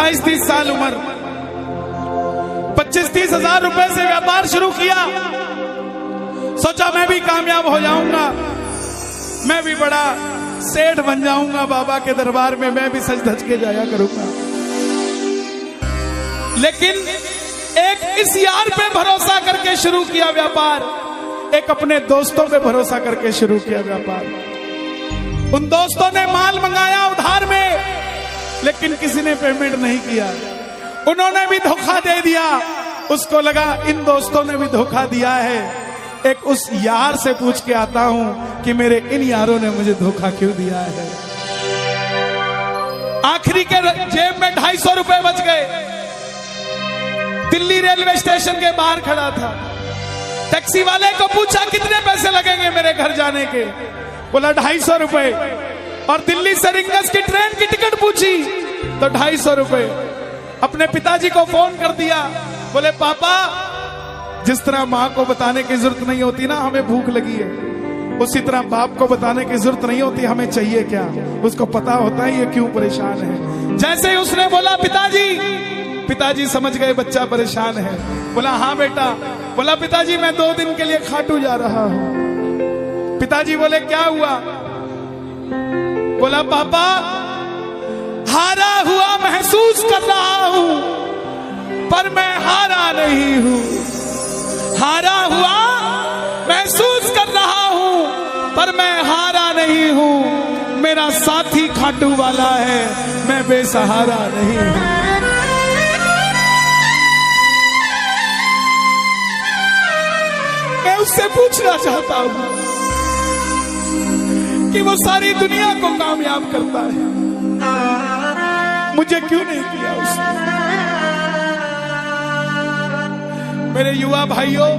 28-30 साल उम्र, 25-30 हजार रुपए से व्यापार शुरू किया। सोचा मैं भी कामयाब हो जाऊंगा, मैं भी बड़ा सेठ बन जाऊंगा, बाबा के दरबार में मैं भी सज धज के जाया करूंगा। लेकिन एक इस यार पे भरोसा करके शुरू किया व्यापार, एक अपने दोस्तों पे भरोसा करके शुरू किया व्यापार। उन दोस्तों ने माल मंगाया उधार में, लेकिन किसी ने पेमेंट नहीं किया। उन्होंने भी धोखा दे दिया। उसको लगा इन दोस्तों ने भी धोखा दिया है, एक उस यार से पूछ के आता हूं कि मेरे इन यारों ने मुझे धोखा क्यों दिया है। आखिरी के जेब में 250 रुपए बच गए। दिल्ली रेलवे स्टेशन के बाहर खड़ा था। टैक्सी वाले को पूछा कितने पैसे लगेंगे मेरे घर जाने के, बोला 250 रुपए। और दिल्ली से रिंगस की ट्रेन की टिकट पूछी तो 250 रुपए। अपने पिताजी को फोन कर दिया, बोले पापा, जिस तरह माँ को बताने की जरूरत नहीं होती ना हमें भूख लगी है, उसी तरह बाप को बताने की जरूरत नहीं होती हमें चाहिए क्या, उसको पता होता है ये क्यों परेशान है। जैसे ही उसने बोला पिताजी समझ गए बच्चा परेशान है। बोला हाँ बेटा। बोला पिताजी मैं 2 दिन के लिए खाटू जा रहा हूं। पिताजी बोले क्या हुआ? बोला पापा, हारा हुआ महसूस कर रहा हूं, पर मैं हारा नहीं हूं। हारा हुआ महसूस कर रहा हूं, पर मैं हारा नहीं हूं। मेरा साथी खाटू वाला है, मैं बेसहारा नहीं हूं। मैं उससे पूछना चाहता हूं कि वो सारी दुनिया को कामयाब करता है, मुझे क्यों नहीं किया उसने? मेरे युवा भाइयों,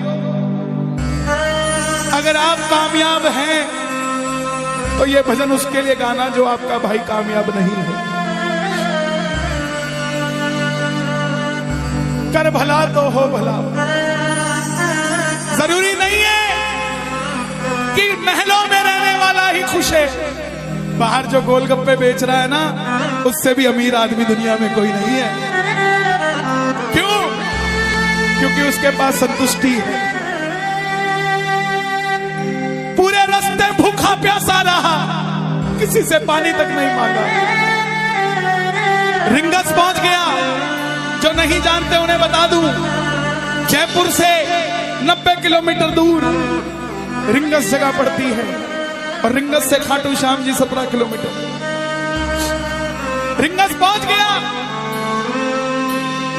अगर आप कामयाब हैं तो ये भजन उसके लिए गाना जो आपका भाई कामयाब नहीं है। कर भला तो हो भला। जरूरी नहीं है कि महलों में रहने वाला ही खुश है। बाहर जो गोलगप्पे बेच रहा है ना, उससे भी अमीर आदमी दुनिया में कोई नहीं है। क्यों? क्योंकि उसके पास संतुष्टि है। पूरे रास्ते भूखा प्यासा रहा, किसी से पानी तक नहीं मांगा। रिंगस पहुंच गया। जो नहीं जानते उन्हें बता दूं, जयपुर से 90 किलोमीटर दूर रिंगस जगह पड़ती है, और रिंगस से खाटू श्याम जी 17 किलोमीटर। रिंगस पहुंच गया।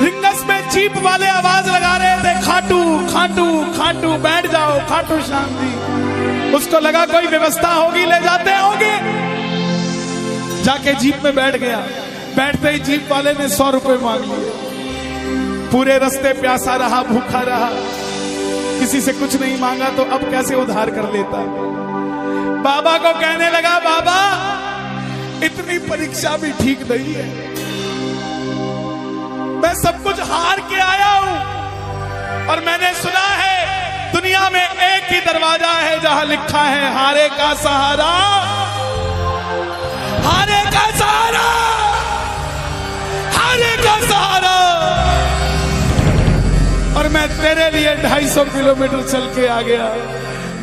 रिंगस में जीप वाले आवाज लगा रहे थे, खाटू खाटू खाटू, बैठ जाओ खाटू श्याम जी। उसको लगा कोई व्यवस्था होगी, ले जाते होंगे। जाके जीप में बैठ गया। बैठते ही जीप वाले ने 100 रुपए मांग लिए। पूरे रास्ते प्यासा रहा, भूखा रहा, किसी से कुछ नहीं मांगा तो अब कैसे उधार कर लेता। बाबा को कहने लगा, बाबा इतनी परीक्षा भी ठीक नहीं है, मैं सब कुछ हार के आया हूं, और मैंने सुना है दुनिया में एक ही दरवाजा है जहां लिखा है हारे का सहारा, हारे का सहारा, हारे का सहारा। और मैं तेरे लिए 250 किलोमीटर चल के आ गया,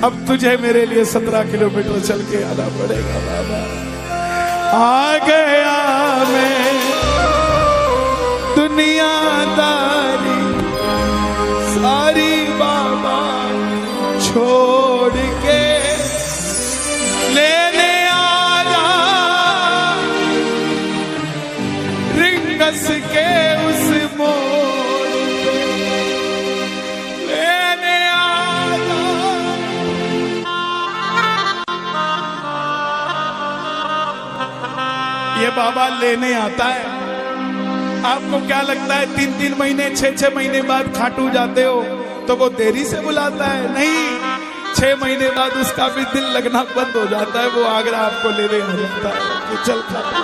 अब तुझे मेरे लिए 17 किलोमीटर चल के आना पड़ेगा। बाबा आ गया मैं दुनियादारी सारी बाबा छोड़ के, लेने आया रिंगस के उस मोड़ पे, लेने आया। ये बाबा लेने आता है। आपको क्या लगता है 3-3 महीने 6-6 महीने बाद खाटू जाते हो तो वो देरी से बुलाता है? नहीं, 6 महीने बाद उसका भी दिल लगना बंद हो जाता है। वो आगरा आपको लेने आ जाता है कि चल खाटू।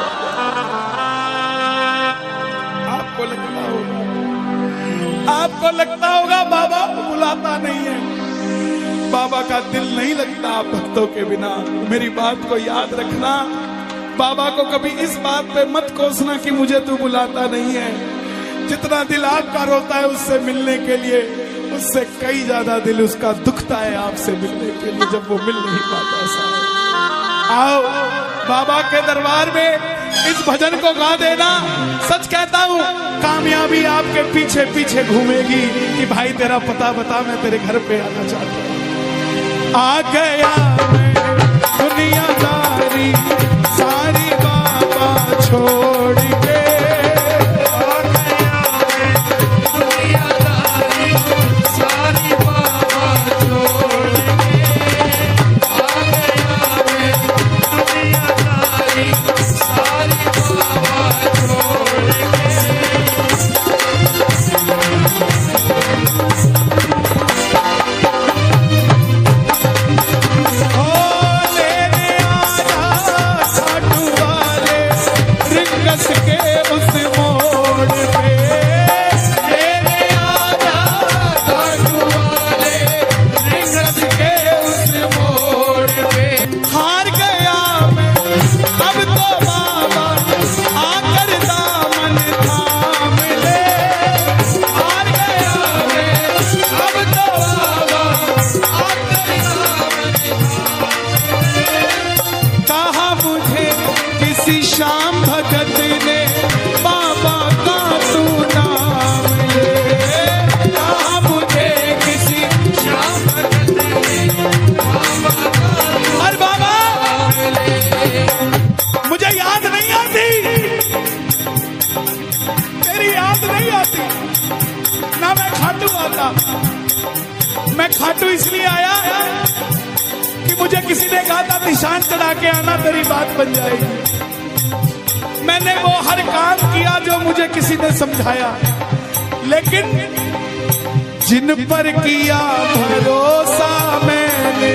आपको लगता होगा बाबा बुलाता नहीं है। बाबा का दिल नहीं लगता आप भक्तों के बिना। मेरी बात को याद रखना, बाबा को कभी इस बात पे मत कोसना कि मुझे तू बुलाता नहीं है। जितना दिल आपका रोता है उससे मिलने के लिए, उससे कई ज्यादा दिल उसका दुखता है आपसे मिलने के लिए, जब वो मिल नहीं पाता। साहब आओ बाबा के दरबार में इस भजन को गा देना। सच कहता हूँ कामयाबी आपके पीछे पीछे घूमेगी कि भाई तेरा पता बता, मैं तेरे घर पे आना चाहता हूँ। आ गया मैं दुनियादारी सारी बाबा छोड़ के, आ गया मैं दुनियादारी सारी बाबा छोड़ के, आ गया मैं दुनियादारी सारी बाबा छोड़ के। श्याम भगत ने बाबा का तू नाम ले, कहा मुझे किसी श्याम भगत ने बाबा का, अरे बाबा मुझे याद नहीं आती, तेरी याद नहीं आती ना। मैं खाटू आता, मैं खाटू इसलिए आया कि मुझे किसी ने कहा था निशान चढ़ा के आना, तेरी बात बन जाएगी। मैंने वो हर काम किया जो मुझे किसी ने समझाया, लेकिन जिन पर किया भरोसा मैंने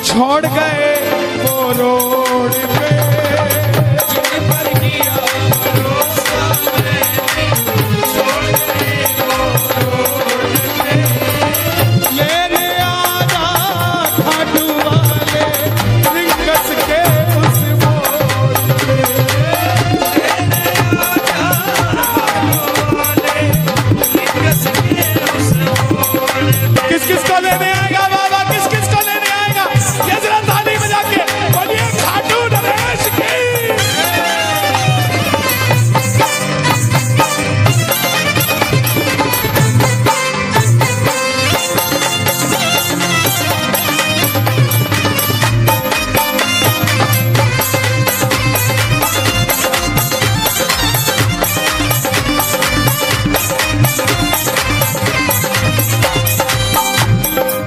छोड़ गए वो रोड पे, जिन पर किया भरोसा मैंने छोड़ गए वो रोड पे। लेने आजा खाटू वाले रिंगस के उस मोड़ पे, किस किस को लेने आएगा बाबा, किस किस को लेने आएगा? ये जरा ताली बजा के बोलिए खाटू नरेश की।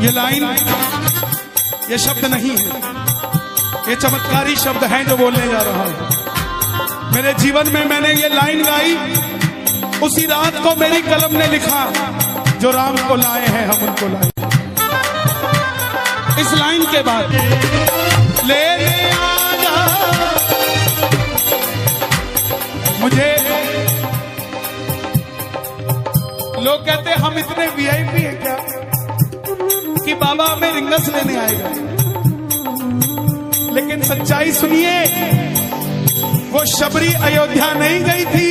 ये लाइन, ये शब्द नहीं है, ये चमत्कारी शब्द हैं जो बोलने जा रहा हूं। मेरे जीवन में मैंने ये लाइन गाई, उसी रात को मेरी कलम ने लिखा, जो राम को लाए हैं हम उनको लाए। इस लाइन के बाद लेने आजा, मुझे लोग कहते हम इतने वीआईपी हैं क्या कि बाबा हमें रिंगस लेने आएगा, लेकिन सच्चाई सुनिए, वो शबरी अयोध्या नहीं गई थी,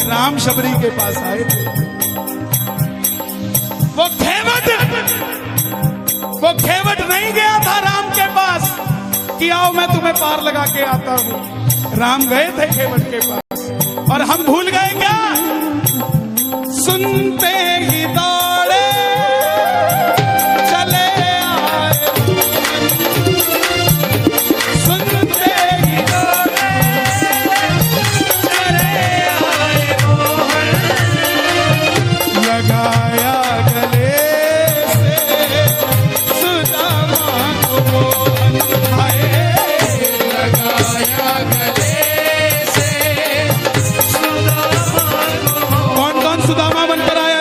राम शबरी के पास आए थे। वो खेवट नहीं गया था राम के पास कि आओ मैं तुम्हें पार लगा के आता हूं। राम गए थे खेवट के पास, और हम भूल गए क्या? सुनते ही दौड़े चले आए, सुनते ही दौड़े चले आए मोहन, लगाया गले से सुदामा को मोहन, लगाया गले से सुदामा को। कौन कौन सुदामा बनकर आया?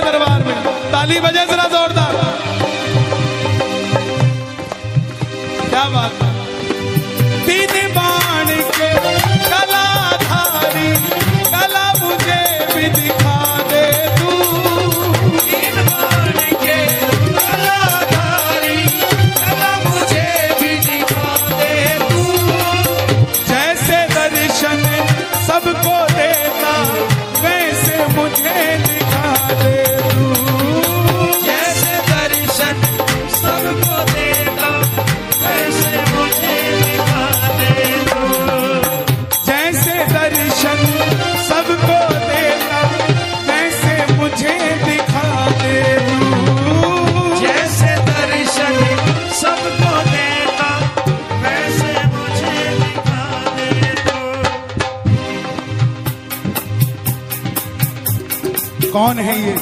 कौन है ये?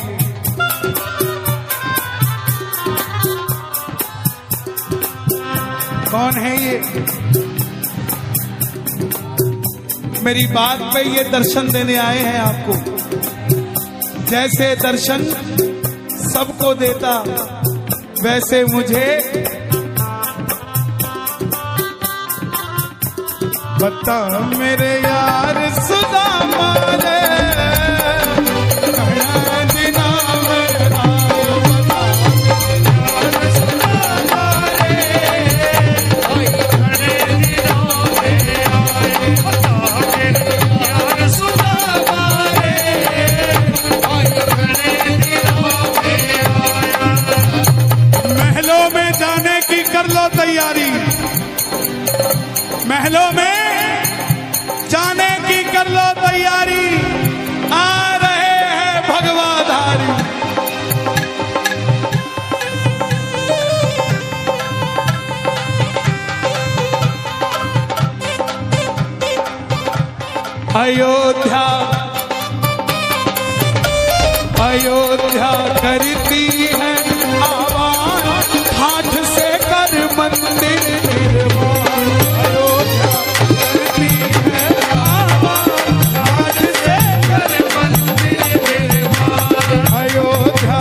कौन है ये? मेरी बात पे ये दर्शन देने आए हैं आपको। जैसे दर्शन सबको देता, वैसे मुझे बता मेरे यार सुदामा रे, महलों में जाने की कर लो तैयारी, महलों में जाने की कर लो तैयारी, आ रहे हैं भगवाधारी। अयोध्या अयोध्या करती है आवाज, हाथ से कर मंदिर निर्माण। अयोध्या करती है आवाज, हाथ से कर मंदिर निर्माण। अयोध्या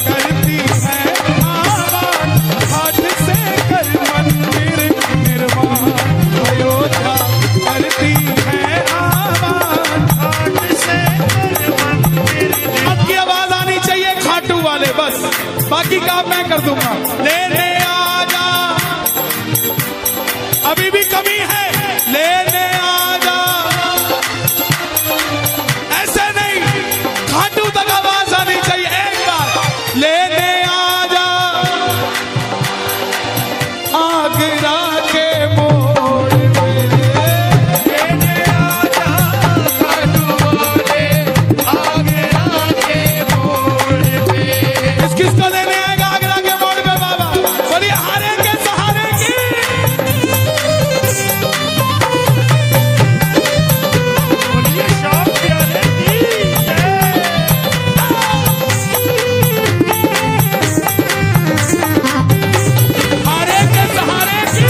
करती है आवाज, हाथ से कर मंदिर निर्माण। अयोध्या करती है आवाज, हाथ से कर मंदिर। अब की आवाज आनी चाहिए खाटू वाले, बस बाकी काम मैं कर दूंगा। लेने आजा, अभी भी कमी है, लेने आजा। ऐसे नहीं, खाटू तक आवाज आनी चाहिए एक बार। लेने आजा आगरा के मोड़ पे, लेने आजा खाटू वाले आगरा के मोड़ पे। किसको लेने आएगा आगरा के मोड़ पे बाबा? बोलिए हारे के सहारे की। बोलिए शाम प्यारे की। हारे के सहारे की।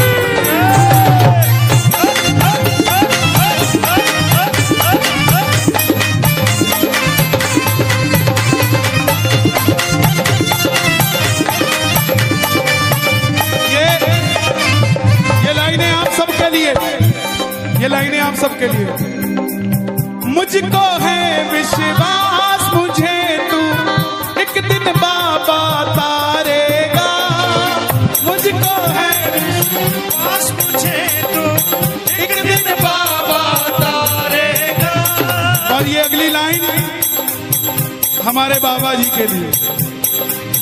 ये लाइनें आप सबके लिए, ये लाइनें आप सबके लिए। मुझको है विश्वास, मुझे तू एक दिन बाबा तारेगा। मुझको है विश्वास, मुझे तू एक दिन बाबा तारेगा। और ये अगली लाइन हमारे बाबा जी के लिए,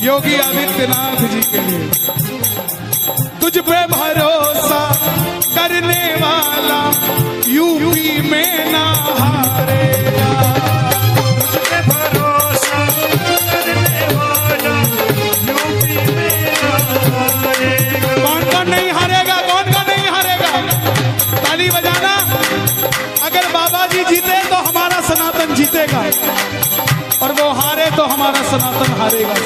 योगी आदित्यनाथ जी के लिए। तुझ पे भरोसा करने वाला यूपी में ना हारेगा। तुझ पे भरोसा करने वाला यूपी में ना हारेगा। कौन कौन नहीं हारेगा? कौन कौन नहीं हारेगा? ताली बजाना। अगर बाबा जी जीते तो हमारा सनातन जीतेगा, और वो हारे तो हमारा सनातन हारेगा।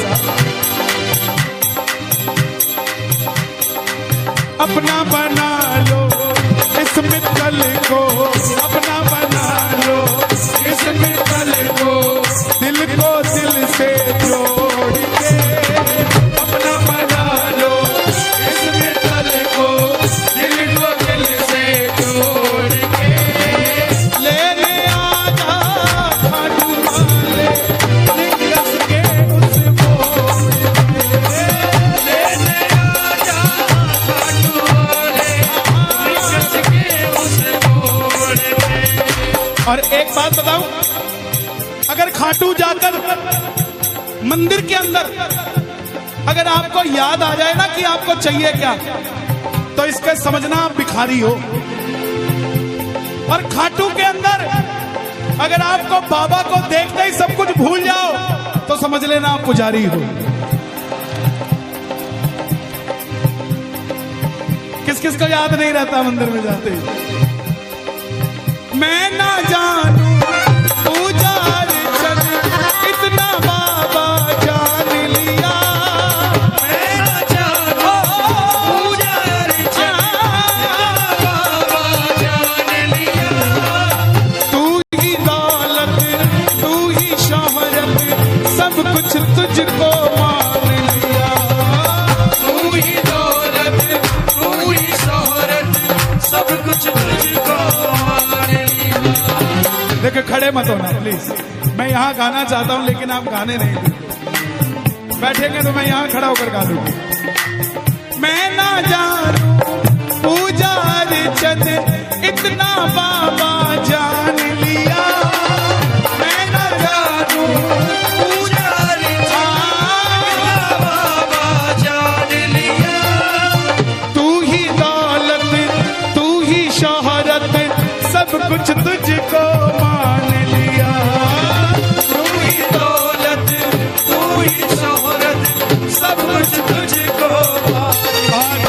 अपना बना लो इस मित्तल को, अपना बना लो इस मित्तल को, दिल को दिल से जोड़ के। अपना बना लो इस मित्तल को, दिल को दिल से जोड़ के। लेने आजा खाटू वाले निकस के उस मोड़ पे। लेने आजा खाटू वाले निकस के उस मोड़ पे। और एक बात बताऊं, अगर खाटू जाकर मंदिर के अंदर अगर आपको याद आ जाए ना कि आपको चाहिए क्या, तो इसके समझना आप भिखारी हो। और खाटू के अंदर अगर आपको बाबा को देखते ही सब कुछ भूल जाओ, तो समझ लेना आप पुजारी हो। किस किस को याद नहीं रहता मंदिर में जाते? मैं ना जानू पूजा अर्चन इतना देखो खड़े मत होना प्लीज, मैं यहाँ गाना चाहता हूँ लेकिन आप गाने नहीं देते। बैठेंगे तो मैं यहाँ खड़ा होकर गा दूंगा। मैं ना जानू पूजा अर्चन इतना बाबा जान लिया, मैं ना जानू पूजा अर्चन बाबा जान लिया। तू ही दौलत तू ही शोहरत सब कुछ तुझको मान लिया। तू ही दौलत तू ही शोहरत सब कुछ तुझको मान।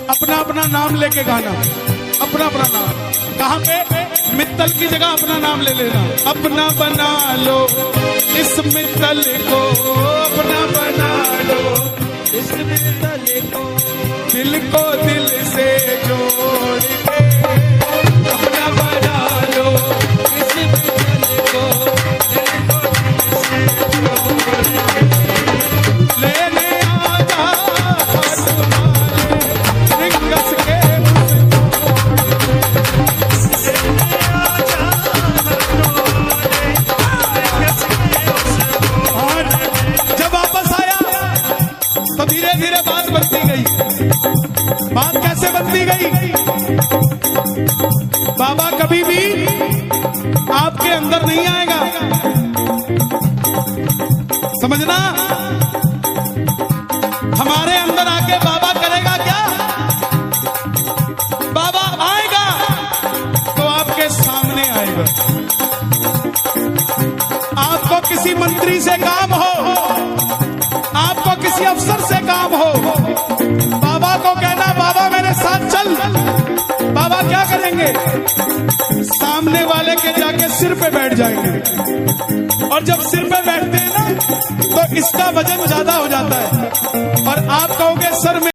अपना अपना नाम लेके गाना, अपना अपना नाम। कहाँ पे? मित्तल की जगह अपना नाम ले लेना। अपना बना लो इस मित्तल को, अपना बना लो इस मित्तल को, दिल को दिल से जोड़ के अपना बना लो इस मित्तल को, दिल को दिल से जोड़ के लेने आजा रिंगस के जब वापस आया तो धीरे धीरे बात बनती गई। बात कैसे बनती गई? बाबा कभी भी आपके अंदर नहीं आएगा, समझना। हमारे अंदर आके बाबा करेगा क्या? बाबा आएगा तो आपके सामने आएगा। आपको किसी मंत्री से काम हो, आपको किसी अफसर से काम हो, बाबा को कहना बाबा मेरे साथ चल। बाबा क्या करेंगे? सामने वाले के जाके सिर पे बैठ जाएंगे, और जब सिर पे बैठते हैं ना तो इसका वजन ज्यादा हो जाता है, और आप कहोगे सर में